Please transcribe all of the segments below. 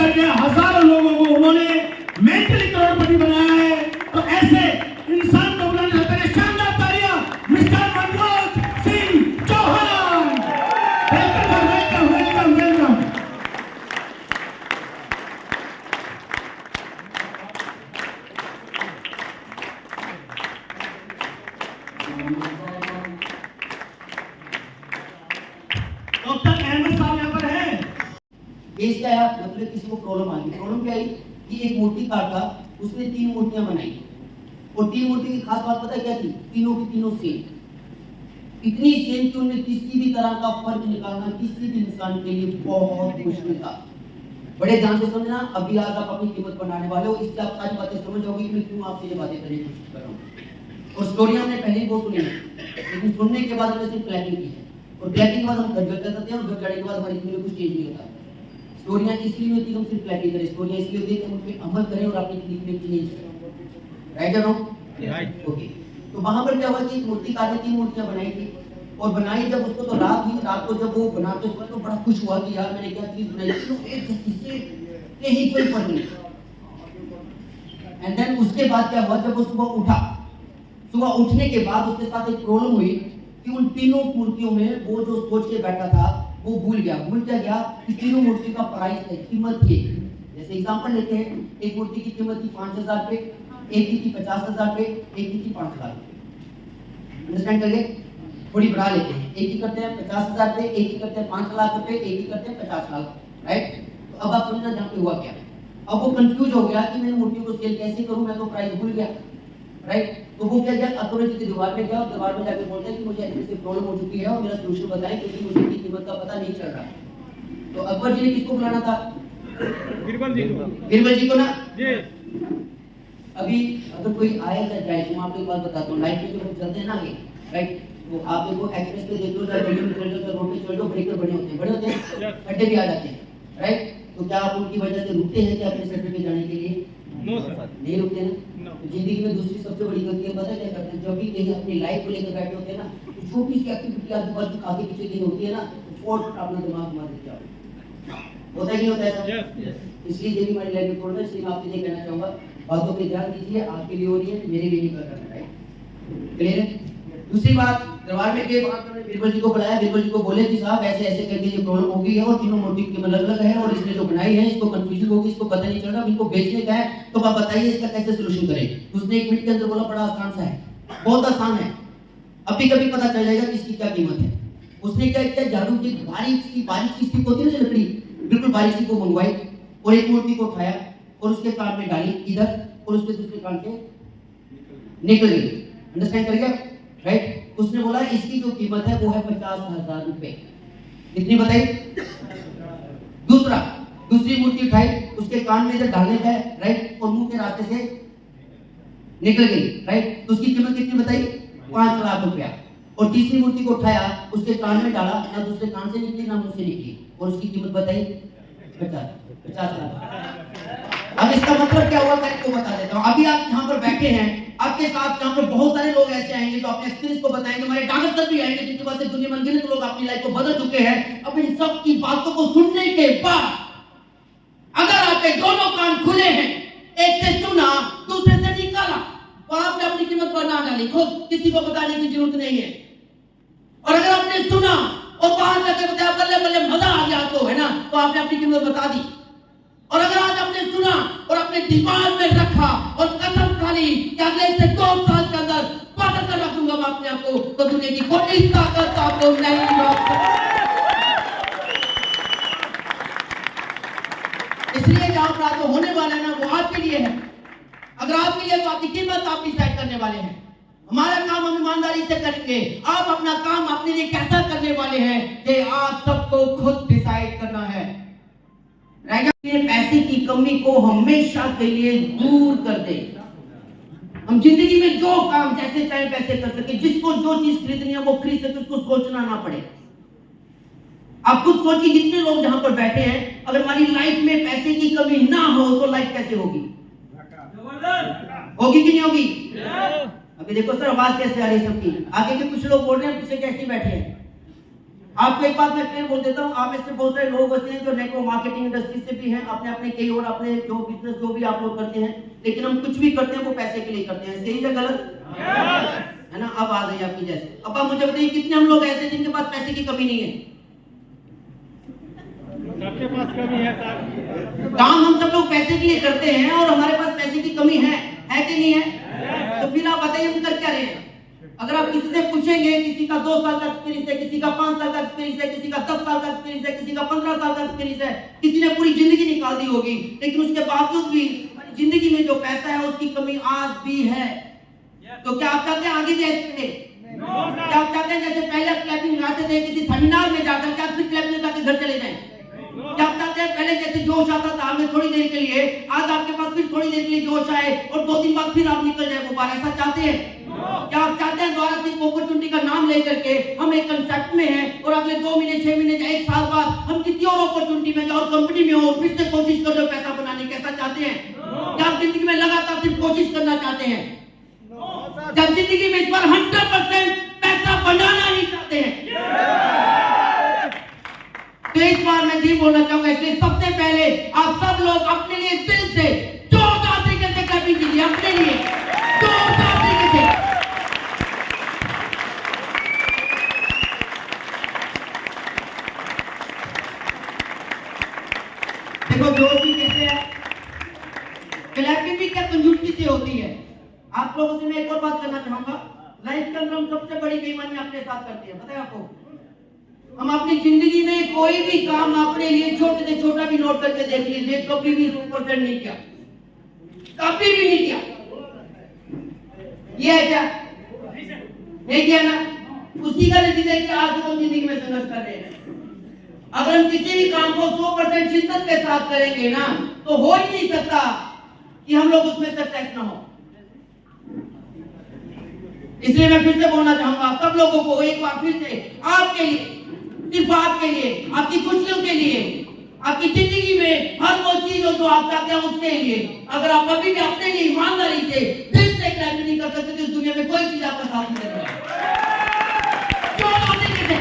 करके हजारों लोगों को उन्होंने मेंटली करोड़पति बनाया है। तो ऐसे इंसान को बुलाने से पहले शानदार तालियां mister Manoj Singh Chauhan. Welcome welcome welcome welcome. Doctor Ahmad साहब यहाँ पर है। केस क्या है, मतलब किसी को प्रॉब्लम आ गई। प्रॉब्लम क्या है कि एक मूर्तिकार था, उसने 3 मूर्तियां बनाई और 3 मूर्ति की खास बात पता है क्या थी? तीनों की तीनों सेम, इतनी सेम कि उनमें किसी भी तरह का फर्क निकालना किसी भी इंसान के लिए बहुत मुश्किल था। बड़े ध्यान से समझना, अभी आज आप अपनी कीमत बनाने वाले हो, इससे आप सारी बातें समझ जाओगे कि मैं क्यों आपसे ये बातें करने की कोशिश कर रहा हूँ। और स्टोरी हमने पहले ही बहुत सुनी है, लेकिन सुनने के बाद हमने सिर्फ क्लैपिंग की है, और क्लैपिंग के बाद हम घर जाते हैं और घर जाने के बाद हमारी जिंदगी में कुछ चेंज नहीं होता। स्टोरियां इसलिए होती है हम सिर्फ क्लैपिंग करें, स्टोरियां इसलिए होती है कि हम उन पे अमल करें और अपनी जिंदगी में चेंज करें। राइट और रॉन्ग? ओके। तो वहां पर क्या हुआ कि मूर्तिकार ने 3 मूर्तियां बनाई थी, और बनाई जब उसको तो रात थी, रात को जब वो बनाते हुए तो बड़ा खुश हुआ कि यार मैंने क्या चीज बनाई, तो एक इससे कहीं कोई फर्क नहीं। एंड देन उसके बाद क्या हुआ, जब वो सुबह उठा, सुबह उठने के बाद उसके साथ एक प्रॉब्लम हुई कि उन तीनों मूर्तियों में वो जो सोच के बैठा था वो भूल गया गया कि तीनों मूर्ति का प्राइस है, कीमत थी। जैसे एग्जांपल लेते हैं, एक मूर्ति की कीमत थी 5000 रुपए, एक की थी 50,000 रुपए, एक की थी 5 लाख रुपए। अंडरस्टैंड करिए, थोड़ी बढ़ा लेते हैं, एक ही करते हैं 50,000 रुपए, एक ही करते हैं 5 लाख रुपए, एक ही करते हैं 50 लाख, राइट? तो अब आप समझना जहाँ पे हुआ क्या। अब वो कंफ्यूज हो गया कि मैं मूर्ति को सेल कैसे करूं, मैं तो प्राइस भूल गया, राइट? तो वो क्या किया, अथॉरिटी की दीवार पे गया और दीवार में जाके बोलते हैं कि मुझे ऐसी प्रॉब्लम हो चुकी है और मेरा सॉल्यूशन बताएं, क्योंकि मुझे इसकी कीमत का पता नहीं चल रहा। तो अकबर जी ने किसको बुलाना था? बीरबल जी को। बीरबल जी को ना जी। अभी अगर कोई आए या जाए तो मैं आपको एक बात बताता हूँ, लाइफ में जब हम चलते हैं ना आगे, राइट, तो आप देखो एक्सप्रेस पे देख लो, या रेडियो में चल लो, या रोड पे चल लो, ब्रेकर बने होते हैं, खड्डे भी आ जाते हैं, राइट? तो क्या आप उनकी वजह से रुकते हैं क्या अपने सेक्टर पे जाने के लिए? नो सर, नहीं रुकते ना। तो जिंदगी में दूसरी सबसे बड़ी गलती है, पता है क्या करते हैं? जब भी कहीं अपनी लाइफ को लेकर बैठे होते हैं ना, तो छोटी सी एक्टिविटी आजू बाजू आगे पीछे कहीं होती है ना, तो और अपना दिमाग मार देते हैं। होता है कि नहीं होता है सर? इसलिए यदि हमारी लाइफ में थोड़ा, इसलिए मैं आपसे ये कहना चाहूंगा, बातों पे ध्यान दीजिए, आपके लिए हो रही है, मेरे लिए नहीं कर रहा है, राइट? क्लियर है? दूसरी बात, दरबार में गए, वहां पर बीरबल जी को बुलाया, बीरबल जी को बोले कि साहब ऐसे ऐसे करके ये प्रॉब्लम हो गई है और तीनों मूर्ति की अलग अलग है और इसने जो बनाई है इसको कंफ्यूजन होगी, इसको पता नहीं चल रहा, इनको बेचने का है, तो आप बताइए इसका कैसे सॉल्यूशन करें। उसने 1 मिनट के अंदर बोला, बड़ा आसान सा है, बहुत आसान है, अभी कभी पता चल जाएगा कि इसकी क्या कीमत है। उसने क्या किया, झाड़ू की बारीक सी स्टिक होती है ना लकड़ी, बिल्कुल बारीक सी को मंगवाई और एक मूर्ति को उठाया और उसके कान में डाली इधर और उसके दूसरे कान पे निकल गई। अंडरस्टैंड करिए, राइट? उसने बोला इसकी जो कीमत है वो है 50,000 रुपए। कितनी बताई? दूसरी मूर्ति उठाई, उसके कान में इधर डालने का है, राइट, और मुंह के रास्ते से निकल गई, राइट? तो उसकी कीमत कितनी बताई? 5 लाख रुपया। और तीसरी मूर्ति को उठाया, उसके कान में डाला, ना दूसरे कान से निकली ना मुंह से निकली, और उसकी कीमत बताई 50 लाख। अब इसका मतलब क्या हुआ, मैं आपको बता देता हूँ। अभी आप यहाँ पर बैठे हैं, आपके साथ यहाँ पर बहुत सारे लोग ऐसे आएंगे जो अपने एक्सपीरियंस को बताएंगे, हमारे डॉक्टर सर भी आएंगे जिनके पास दुनिया में अनगिनत लोग अपनी लाइफ को बदल चुके हैं। अब इन सब की बातों को सुनने के बाद अगर आपके दोनों कान खुले हैं, एक से सुना दूसरे से निकाला, तो आपने अपनी कीमत पर ना डाली, खुद किसी को बताने की जरूरत नहीं है। और अगर आपने सुना और बाहर जाके बताया, बल्ले बल्ले मजा आ गया तो है ना, तो आपने अपनी कीमत बता दी। और अगर आज आपने सुना और अपने दिमाग में रखा और कसम खा ली कि अगले से 2 साल के अंदर बदल कर रखूंगा मैं अपने आप को, तो दुनिया की कोई ताकत आपको नहीं रोक सकती। इसलिए जहां प्राप्त होने वाला है ना, वो आपके लिए है। अगर आपके लिए, तो आपकी कीमत आप डिसाइड करने वाले हैं। हमारा काम हम ईमानदारी से करेंगे, आप अपना काम अपने लिए कैसा करने वाले हैं, ये आप सबको खुद डिसाइड करना है। पैसे की कमी को हमेशा के लिए दूर कर दे। हम जिंदगी में जो काम जैसे चाहे पैसे कर सके, जिसको जो चीज खरीदनी है वो खरीद सके, उसको सोचना ना पड़े। आप खुद सोचिए, जितने लोग जहां पर बैठे हैं, अगर हमारी लाइफ में पैसे की कमी ना हो तो लाइफ कैसे होगी? होगी कि नहीं होगी? अभी देखो सर, आवाज कैसे आ रही है सबकी, आगे के कुछ लोग बोल रहे हैं, पीछे कैसे बैठे हैं। आपको एक बात मैं क्लियर बोल देता हूँ, आप में से बहुत सारे लोग ऐसे हैं जो नेटवर्क मार्केटिंग इंडस्ट्री से भी हैं, अपने अपने कई और अपने जो बिजनेस जो भी आप लोग करते हैं, लेकिन हम कुछ भी करते हैं वो पैसे के लिए करते हैं, सही या गलत? है ना? अब आ गई आपकी जैसे। अब आप मुझे बताइए कितने हम लोग ऐसे जिनके पास पैसे की कमी नहीं है? सबके पास कमी है सर। काम हम सब लोग पैसे के लिए करते हैं और हमारे पास पैसे की कमी है कि नहीं है? तो फिर आप बताइए हम कर क्या रहे हैं? अगर आप किसी से पूछेंगे, किसी का 2 साल का एक्सपीरियंस है, किसी का 5 साल का एक्सपीरियंस है, किसी का 10 साल का एक्सपीरियंस है, किसी का 15 साल का एक्सपीरियंस है, किसी ने पूरी जिंदगी निकाल दी होगी, लेकिन उसके बावजूद भी जिंदगी में जो पैसा है उसकी कमी आज भी है। तो क्या आप चाहते हैं आगे भी ऐसे रहे? क्या आप चाहते हैं जैसे पहले क्लैपिंग लगाते थे किसी सेमिनार में जाकर, क्या फिर क्लैपिंग लगा के घर चले जाएं? क्या आप चाहते हैं पहले जैसे जोश आता था हमें थोड़ी देर के लिए, आज आपके पास फिर थोड़ी देर के लिए जोश आए और 2 दिन बाद फिर आप निकल जाए दोबारा, ऐसा चाहते हैं? क्या आप चाहते हैं द्वारा सिंह अपॉर्चुनिटी का नाम लेकर के हम एक कंसेप्ट में हैं और अगले 2 महीने 6 महीने या 1 साल बाद हम किसी और अपॉर्चुनिटी में और कंपनी में हो फिर से कोशिश कर रहे हो पैसा बनाने की, ऐसा चाहते हैं? क्या आप जिंदगी में लगातार सिर्फ कोशिश करना चाहते हैं? जब जिंदगी में इस बार 100% पैसा बनाना ही चाहते हैं? तो इस बार मैं जी बोलना चाहूंगा, इसलिए सबसे पहले आप सब लोग अपने लिए दिल से जोरदार तरीके से क्लैपिंग कीजिए, अपने लिए जोरदार तरीके से। देखो जोश भी कैसे है, क्लैपिंग भी क्या कंजूसी से होती है। आप लोगों से मैं एक और बात करना चाहूंगा, लाइफ के अंदर हम सबसे बड़ी बेईमानी अपने साथ करते हैं, पता है आपको? हम अपनी जिंदगी में कोई भी काम अपने लिए छोटे से छोटा भी नोट करके देख लीजिए, कभी भी 100% नहीं किया, कभी भी नहीं किया। ये है क्या? नहीं किया ना? उसी का नतीजा है कि आज हम जिंदगी में संघर्ष कर रहे हैं। अगर हम किसी भी काम को 100% शिद्दत के साथ करेंगे ना, तो हो ही नहीं सकता कि हम लोग उसमें सक्सेस ना हो। इसलिए मैं फिर से बोलना चाहूंगा आप सब लोगों को एक बार फिर से, आपके लिए, सिर्फ आपके लिए, आपकी खुशियों के लिए, आपकी जिंदगी में हर वो चीज जो आप चाहते हैं उसके लिए, अगर आप अभी भी अपने लिए ईमानदारी से दिल से क्लैपिंग नहीं कर सकते तो इस दुनिया में कोई चीज आपका साथ नहीं करेगा। क्यों आप नहीं करते?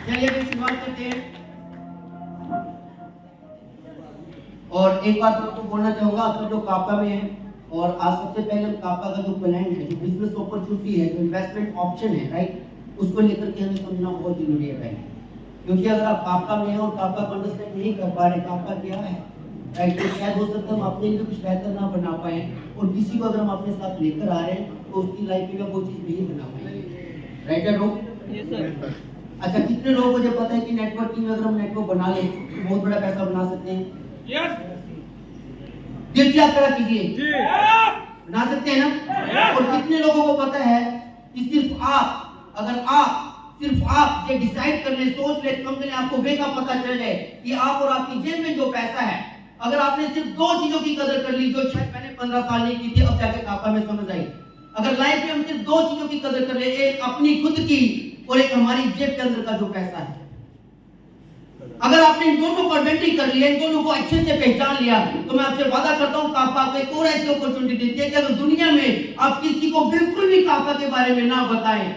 चलिए फिर शुरुआत करते हैं। और एक बात मैं आपको बोलना चाहूंगा, आप सब लोग कापा में हैं और आज सबसे पहले हम कापा का जो प्लान है, जो बिजनेस अपॉर्चुनिटी है, जो इन्वेस्टमेंट ऑप्शन है, राइट, उसको लेकर के हमें समझना बहुत जरूरी है भाई। क्योंकि अगर आप कापा में हैं और कापा को अंडरस्टैंड नहीं कर पा रहे कापा क्या है, राइट, तो शायद हो सकता है हम अपने लिए कुछ बेहतर ना बना पाए और किसी को अगर हम अपने साथ लेकर आ रहे हैं तो उसकी लाइफ में वो चीज नहीं बना पाएंगे, राइट या नो? Yes sir. अच्छा, कितने लोगों को जब पता है कि नेटवर्किंग में अगर हम नेटवर्क बना लें तो बहुत बड़ा पैसा बना सकते हैं? यस। दिल से आप करा कीजिए, बना सकते हैं ना? और कितने लोगों को पता है कि सिर्फ आप, अगर आप सिर्फ आप ये डिसाइड कर ले, सोच ले, समझ ले, आपको वे का पता चल जाए कि आप और आपकी जेब में जो पैसा है, अगर आपने सिर्फ 2 चीजों की कदर कर ली जो शायद मैंने 15 साल नहीं की थी, अब जाके कापा में समझ आई। अगर लाइफ में हम सिर्फ 2 चीजों की कदर कर ले, एक अपनी खुद की और एक हमारी जेब के अंदर का जो पैसा है, अगर आपने इन दोनों को आइडेंटिटी कर लिया, इन दोनों को अच्छे से पहचान लिया, तो मैं आपसे वादा करता हूं कापा आपको एक और ऐसी अपॉर्चुनिटी देती है कि अगर दुनिया में आप किसी को बिल्कुल भी कापा के बारे में ना बताएं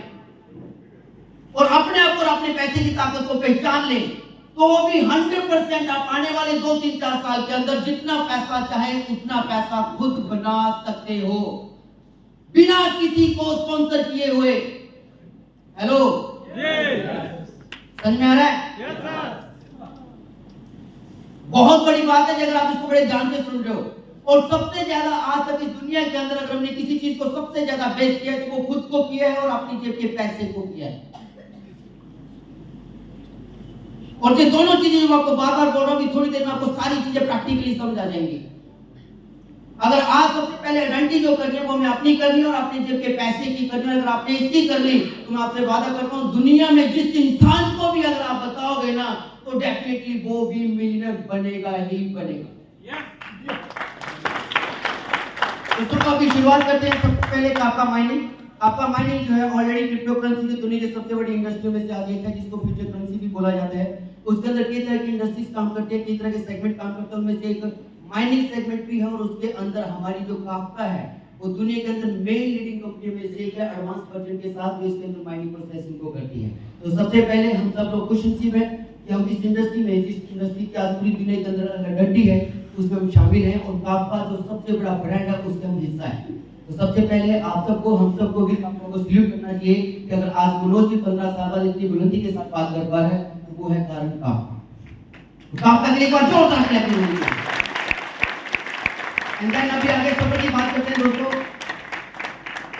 और अपने आप और अपने पैसे की ताकत को पहचान लें, तो वो भी 100% आप आने वाले 2, 3, 4 साल के अंदर जितना पैसा चाहे उतना पैसा खुद बना सकते हो, बिना किसी को स्पॉन्सर किए हुए। हेलो, समझ में आ रहा है? Yes sir. बहुत बड़ी बात है अगर आप इसको बड़े ध्यान से सुन रहे हो। और सबसे ज्यादा आज तक इस दुनिया के अंदर अगर हमने किसी चीज को सबसे ज्यादा बेस्ट किया है तो वो खुद को किया है और अपनी जेब के पैसे को किया है। और ये दोनों चीजें जो आपको बार बार बोल रहा हूं कि थोड़ी देर में आपको सारी चीजें प्रैक्टिकली समझ आ जाएंगी। अगर आज सबसे पहले आइडेंटिटी जो करनी है वो हमें अपनी करनी है और अपने जेब के पैसे की करनी है। अगर आपने इसकी कर ली तो मैं आपसे वादा करता हूं दुनिया में जिस इंसान को भी अगर आप बताओगे ना तो डेफिनेटली वो भी मिलियनर बनेगा ही बनेगा। तो अभी शुरुआत करते हैं। सबसे पहले कापा माइनिंग। कापा माइनिंग जो है ऑलरेडी क्रिप्टो करेंसी की दुनिया की सबसे बड़ी इंडस्ट्री में से आज एक है जिसको फ्यूचर करेंसी भी बोला जाता है। उसके अंदर कई तरह की इंडस्ट्रीज काम करती है, कई तरह के सेगमेंट काम करते हैं। उनमें से एक माइनिंग सेगमेंट भी है और उसके अंदर हमारी जो काफ्का है वो दुनिया के अंदर मेन लीडिंग कंपनी में से एक है, एडवांस वर्जन के साथ जो इसके अंदर माइनिंग प्रोसेसिंग को करती है। तो सबसे पहले हम सब लोग खुशनसीब है कि हम इस इंडस्ट्री में, जिस इंडस्ट्री की आज पूरी दुनिया के अंदर हड्डी है, उसमें हम शामिल हैं और काफ्का जो सबसे बड़ा ब्रांड है उसके हम हिस्सा है। तो सबसे पहले आप सबको, हम सबको भी आप लोगों को सल्यूट करना चाहिए कि अगर आज मनोज जी 15 साल बाद इतनी बुलंदी के साथ बात कर पा रहे हैं तो वो है कारण काफ्का। काफ्का के लिए एक बार जोरदार क्लैपिंग होगी। अभी आगे सफर की बात करते हैं दोस्तों।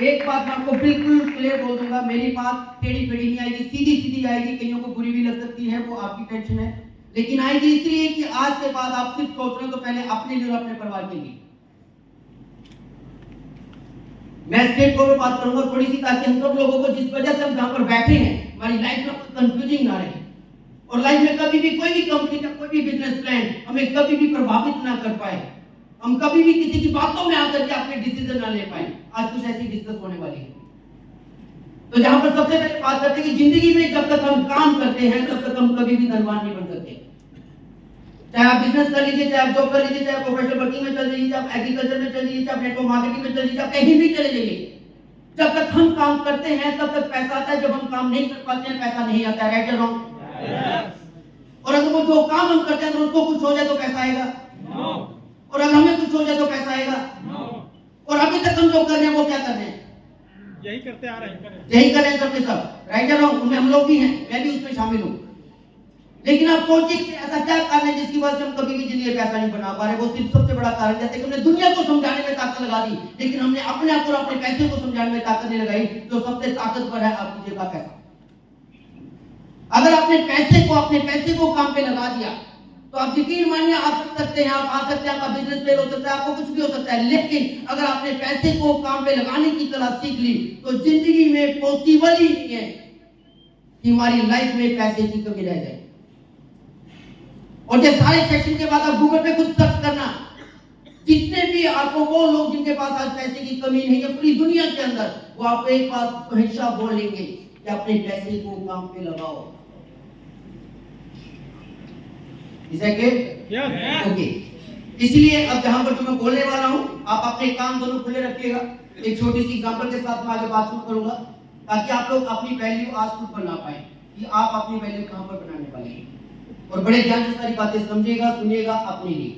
एक बात मैं आपको बिल्कुल क्लियर बोल दूंगा, मेरी बात टेढ़ी मेढ़ी नहीं आएगी, सीधी सीधी आएगी। कईयों को बुरी भी लग सकती है, वो आपकी टेंशन है, लेकिन आएगी इसलिए कि आज के बाद आप सिर्फ सोच रहे हो तो पहले अपने लिए और अपने परिवार के लिए। मैं स्टेट को बात करूंगा थोड़ी सी, ताकि हम सब लोगों को, जिस वजह से हम जहां पर बैठे हैं, हमारी लाइफ में कोई कंफ्यूजिंग ना रहे और लाइफ में कभी भी कोई भी कंपनी का कोई भी बिजनेस प्लान हमें कभी भी प्रभावित ना कर पाए, हम कभी भी किसी की बातों में आकर के अपने डिसीजन ना ले पाए। आज कुछ ऐसी डिस्कस होने वाली है। तो जहां पर सबसे पहले बात करते हैं कि जिंदगी में जब तक हम काम करते हैं तब तक हम कभी भी धनवान नहीं बन सकते। चाहे आप बिजनेस कर लीजिए, चाहे आप जॉब कर लीजिए, चाहे आप प्रोफेशनल वर्किंग में चल जाइए, चाहे आप एग्रीकल्चर में चल जाइए, चाहे आप नेटवर्क मार्केटिंग में चल जाइए, चाहे कहीं भी चले जाइए, जब तक हम काम करते हैं तब तक पैसा आता है। जब हम काम नहीं कर पाते हैं पैसा नहीं आता है। राइट और रॉन्ग? और अगर वो जो काम हम करते हैं तो उसको कुछ हो जाए तो पैसा आएगा, और अगर हमें कुछ हो जाए तो पैसा आएगा। और अभी तक हम जो कर रहे हैं वो क्या कर रहे हैं? यही करते आ रहे हैं, यही कर रहे हैं सबके सब। राइट और रॉन्ग? उनमें हम लोग भी हैं, मैं भी उसमें शामिल हूं। लेकिन आप सोचिए कि ऐसा क्या कारण है जिसकी वजह से हम कभी भी जिंदगी में पैसा नहीं बना पा रहे। वो सिर्फ सबसे बड़ा कारण कहते हैं कि हमने दुनिया को समझाने में ताकत लगा दी, लेकिन हमने अपने आप और अपने पैसे को समझाने में ताकत नहीं लगाई। जो सबसे ताकतवर है आपकी जेब का पैसा। अगर आपने पैसे को काम पे लगा दिया तो आप यकीन मानिए आप आ सकते हैं, आपका बिजनेस फेल हो सकता है, आपको कुछ भी हो सकता है, लेकिन अगर आपने पैसे को काम पे लगाने की कला सीख ली तो जिंदगी में पॉसिबल ही नहीं है कि हमारी लाइफ में पैसे की कमी रह जाए। और ये सारे सेक्शन के बाद आप गूगल पे खुद सर्च करना, जितने भी आपको वो लोग जिनके पास आज पैसे की कमी नहीं है पूरी दुनिया के अंदर, वो आपको एक बात हमेशा बोलेंगे कि अपने पैसे को काम पे लगाओ। ओके, इसलिए अब जहां पर मैं बोलने वाला हूं आप अपने कान दोनों खुले रखिएगा। एक छोटी सी एग्जांपल के साथ मैं आगे बात शुरू करूंगा ताकि आप लोग अपनी वैल्यू आज खुद बना पाए कि आप अपनी वैल्यू कहां पर बनाने वाले हैं, और बड़े ध्यान से सारी बातें समझिएगा, सुनिएगा अपने लिए।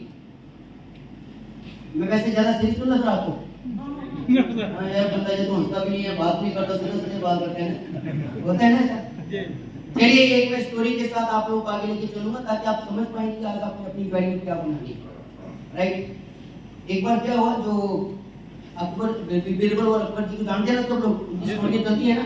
मैं वैसे ज्यादा सीरियस तो लग रहा आपको? यार बंदा ये तो हंसता भी नहीं है, बात नहीं करता, सीधे बात करते हैं, होता है ना ऐसा? चलिए एक मैं स्टोरी के साथ आप लोगों को आगे लेके चलूंगा ताकि आप समझ पाएंगे कि आज आपने अपनी वैल्यू क्या बनानी है। राइट? एक बार क्या हुआ, जो अकबर, बीरबल और अकबर जी को जानते हैं ना सब लोग, उनकी स्टोरी चलती है ना,